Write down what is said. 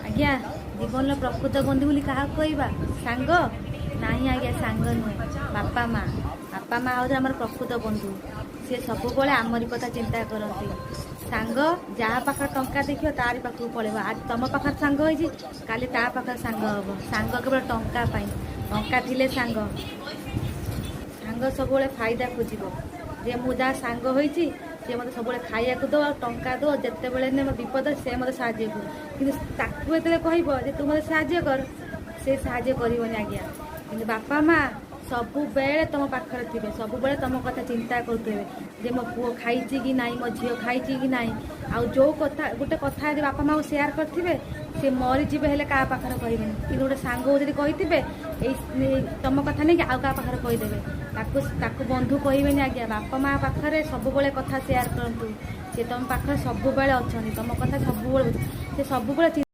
आज्ञा जीवन प्रकृत बंधु बोली क्या कहवा सांग नहीं आज्ञा सांग नुहे बापा माँ हूँ आम प्रकृत बंधु सी सब आमरी कथा चिंता करती सांग जहाँ पाखे टंका देखियो तारी पाखक पड़ेगा आज तुम पाखे सांग होती काली ता पाखे सांग हम सांग केवल टंका टंका थिले सांग सांग सब फायदा खोज जे मु जहाँ सांग होती सी मत सब खाया दो टंका दो जिते बड़े विपद से मत साज्य कि तू मत साज्य कर से साज्य करनी आज्ञा कि बापा माँ सब बेले तुम पाखर थे सब बेले तुम कथा चिंता करुवे जे मो पुओ खाई कि ना मो झील खाई कि ना आउ जो कथा गोटे कथा बापा माँ सेयार करेंगे सी मरीजे हेल्ले क्या पाखर कहे कि गोटे सांग जब कही तुम कथा नहीं आउ क्या पाखर कहीदेवे बंधु कहे आज्ञा बापा माँ पाखे सब कथा सेयार करूँ सी तुम पाखे सब अच्छा तुम कथा सब